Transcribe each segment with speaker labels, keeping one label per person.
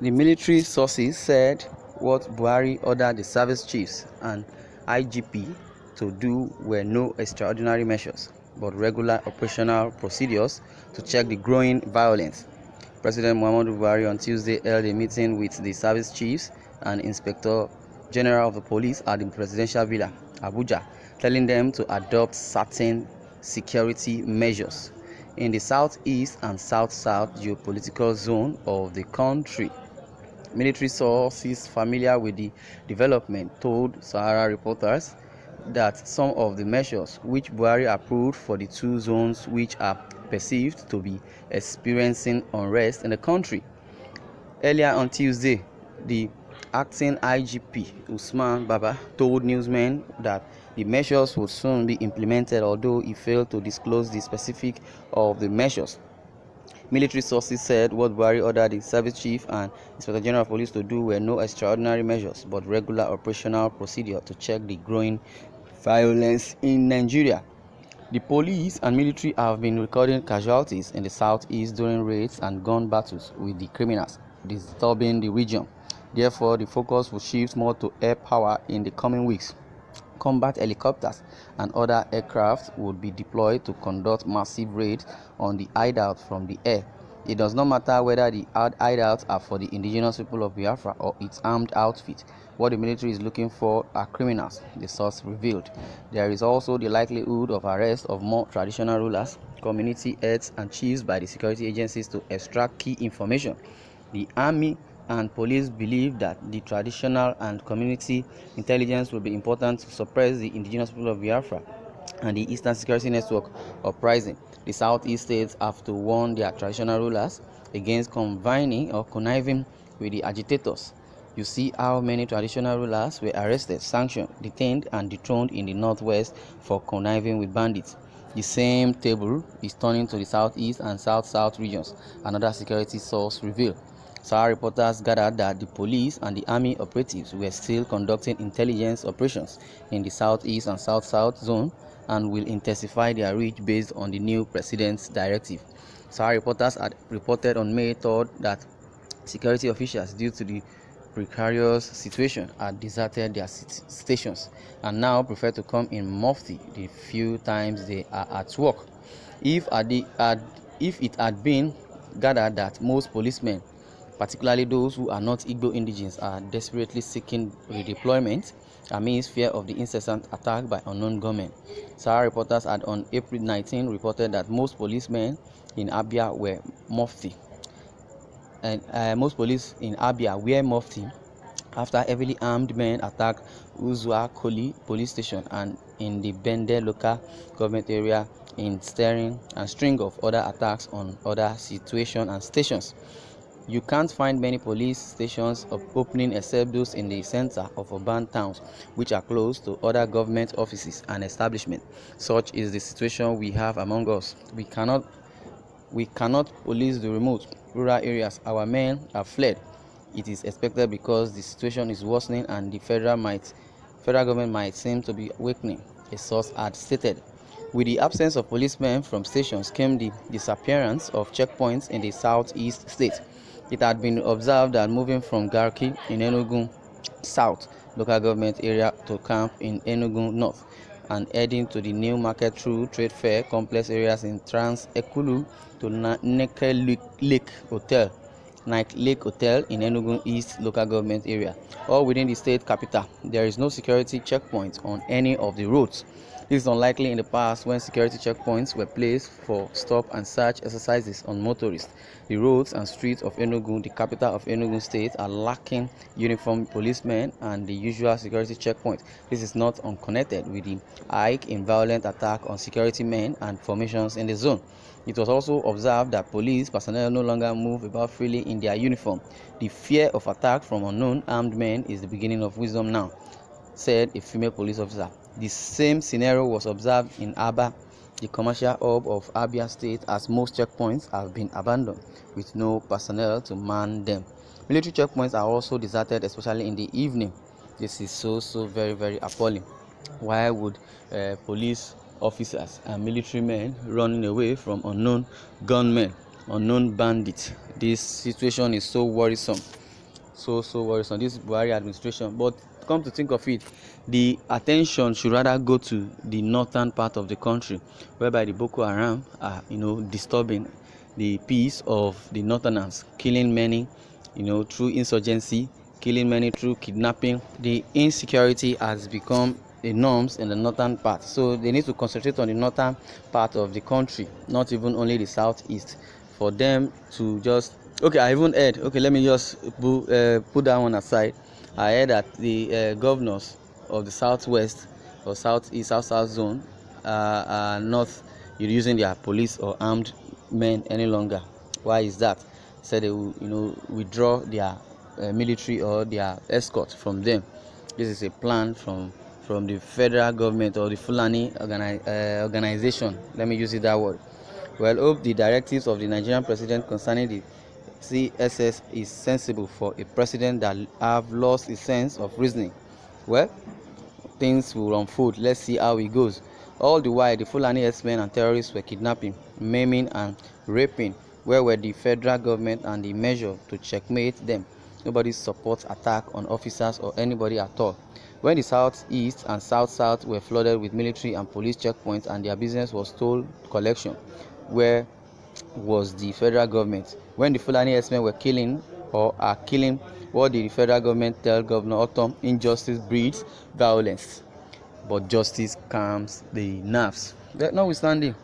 Speaker 1: The military sources said what Buhari ordered the service chiefs and IGP to do were no extraordinary measures, but regular operational procedures to check the growing violence. President Muhammadu Buhari on Tuesday held a meeting with the service chiefs and Inspector General of the Police at the Presidential Villa, Abuja, telling them to adopt certain security measures in the southeast and south-south geopolitical zone of the country. Military sources familiar with the development told Sahara reporters that some of the measures which Buhari approved for the two zones which are perceived to be experiencing unrest in the country. Earlier on Tuesday, the acting IGP Usman Baba told newsmen that the measures would soon be implemented, although he failed to disclose the specifics of the measures. Military sources said what Buhari ordered the service chief and Inspector General of Police to do were no extraordinary measures, but regular operational procedure to check the growing violence in Nigeria. The police and military have been recording casualties in the southeast during raids and gun battles with the criminals disturbing the region. Therefore, the focus will shift more to air power in the coming weeks. Combat helicopters and other aircraft would be deployed to conduct massive raids on the hideouts from the air. It does not matter whether the hideouts are for the indigenous people of Biafra or its armed outfit. What the military is looking for are criminals, the source revealed. There is also the likelihood of arrest of more traditional rulers, community heads, and chiefs by the security agencies to extract key information. The army and police believe that the traditional and community intelligence will be important to suppress the indigenous people of Biafra and the Eastern Security Network uprising. The Southeast states have to warn their traditional rulers against convening or conniving with the agitators. You see how many traditional rulers were arrested, sanctioned, detained, and dethroned in the Northwest for conniving with bandits. The same table is turning to the Southeast and South-South regions, another security source revealed. Sahara reporters gathered that the police and the army operatives were still conducting intelligence operations in the southeast and south-south zone and will intensify their reach based on the new president's directive. Sahara reporters had reported on May 3rd that security officials, due to the precarious situation, had deserted their stations and now prefer to come in mufti the few times they are at work. If it had been gathered that most policemen, particularly those who are not Igbo indigenes, are desperately seeking redeployment amidst fear of the incessant attack by unknown gunmen. Sahara reporters had on April 19 reported that most policemen in Abia were mufti. Most police in Abia wear mufti after heavily armed men attacked Uzua Koli police station and in the Bende local government area, in stirring and string of other attacks on other situations and stations. You can't find many police stations opening except those in the center of urban towns, which are close to other government offices and establishments. Such is the situation we have among us. We cannot police the remote rural areas. Our men have fled. It is expected because the situation is worsening and the federal government might seem to be weakening, a source had stated. With the absence of policemen from stations came the disappearance of checkpoints in the southeast state. It had been observed that moving from Garki in Enugu South local government area to camp in Enugu North and heading to the new market through trade fair complex areas in Trans-Ekulu to Nike Lake Hotel in Enugu East local government area, all within the state capital. There is no security checkpoint on any of the roads. This is unlikely in the past when security checkpoints were placed for stop and search exercises on motorists. The roads and streets of Enugu, the capital of Enugu State, are lacking uniformed policemen and the usual security checkpoint. This is not unconnected with the hike in violent attack on security men and formations in the zone. It was also observed that police personnel no longer move about freely in their uniform. The fear of attack from unknown armed men is the beginning of wisdom now, said a female police officer. The same scenario was observed in Aba, the commercial hub of Abia State, as most checkpoints have been abandoned with no personnel to man them. Military checkpoints are also deserted, especially in the evening. This is so very, very appalling. Why would police officers and military men running away from unknown gunmen, unknown bandits? This situation is so worrisome. so worries on this Buhari administration. But come to think of it, the attention should rather go to the northern part of the country, whereby the Boko Haram are, disturbing the peace of the northerners, killing many, through insurgency, killing many through kidnapping. The insecurity has become the norms in the northern part, so they need to concentrate on the northern part of the country, not even only the southeast, for them to just okay. I even heard, okay, let me just put that one aside. I heard that the governors of the southwest or southeast, south zone are not using their police or armed men any longer. Why is that? So they will withdraw their military or their escort from them. This is a plan from the federal government or the Fulani organization. Let me use it that word. Well, hope the directives of the Nigerian president concerning the CSS is sensible for a president that have lost his sense of reasoning. Well, things will unfold. Let's see how it goes. All the while, the Fulani herdsmen and terrorists were kidnapping, maiming, and raping. Where were the federal government and the measure to checkmate them? Nobody supports attack on officers or anybody at all. When the southeast and south were flooded with military and police checkpoints and their business was toll collection, where was the federal government? When the Fulani herdsmen were killing or are killing, what did the federal government tell Governor Autumn? Injustice breeds violence, but justice calms the nerves. Notwithstanding,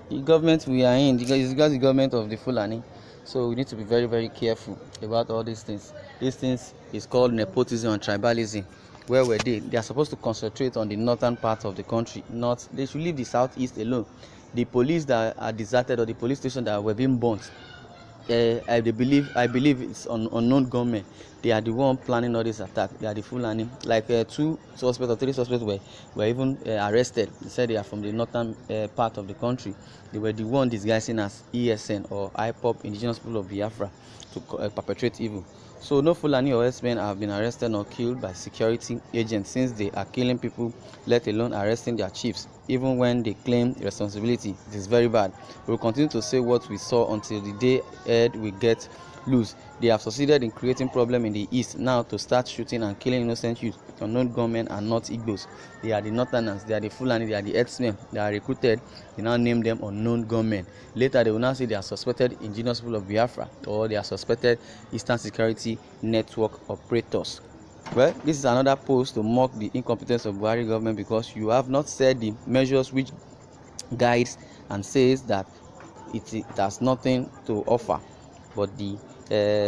Speaker 1: the government we are in, is the government of the Fulani, so we need to be very, very careful about all these things. These things is called nepotism and tribalism. Where were they? They are supposed to concentrate on the northern part of the country. They should leave the southeast alone. The police that are deserted or the police station that were being burnt, I believe it's unknown gunmen. They are the one planning all this attack. They are the Fulani. Like 2 suspects or 3 suspects were even arrested. They said they are from the northern part of the country. They were the one disguising as ESN or IPOP, Indigenous People of Biafra, to perpetrate evil. So no Fulani or S-men have been arrested or killed by security agents since they are killing people, let alone arresting their chiefs, even when they claim responsibility. It is very bad. We will continue to say what we saw until the day ahead we get loose. They have succeeded in creating problem in the east. Now to start shooting and killing innocent youth. Unknown gunmen are not Igbos. They are the northerners, they are the Fulani, they are the herdsmen. They are recruited. They now name them unknown gunmen. Later they will now say they are suspected indigenous people of Biafra or they are suspected Eastern Security Network operators. Well, this is another post to mock the incompetence of Buhari government, because you have not said the measures which guides and says that it has nothing to offer. But the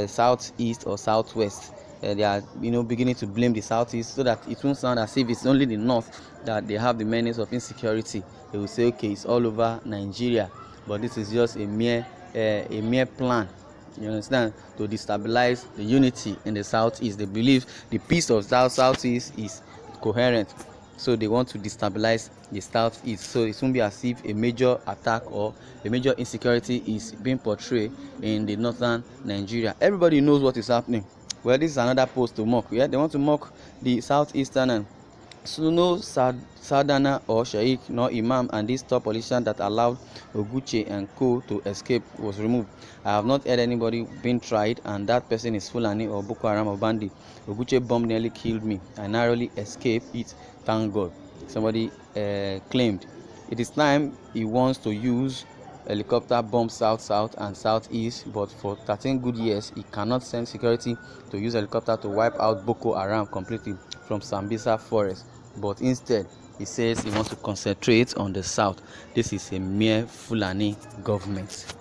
Speaker 1: southeast or southwest, they are beginning to blame the southeast, so that it won't sound as if it's only the north that they have the menace of insecurity. They will say, okay, it's all over Nigeria, but this is just a mere plan, you understand, to destabilize the unity in the southeast. They believe the peace of southeast is coherent, so they want to destabilize the southeast. So it won't be as if a major attack or a major insecurity is being portrayed in the northern Nigeria. Everybody knows what is happening. Well, this is another post to mock. Yeah, they want to mock the southeastern, and so no Sardana or Sheikh nor Imam and this top politician that allowed Oguche and co to escape was removed. I have not heard anybody being tried, and that person is Fulani or Boko Haram or bandit. Oguche bomb nearly killed me. I narrowly escaped it, thank God. Somebody claimed. It is time he wants to use helicopter bomb south and southeast, but for 13 good years he cannot send security to use helicopter to wipe out Boko Haram completely from Sambisa forest, but instead he says he wants to concentrate on the south. This is a mere Fulani government.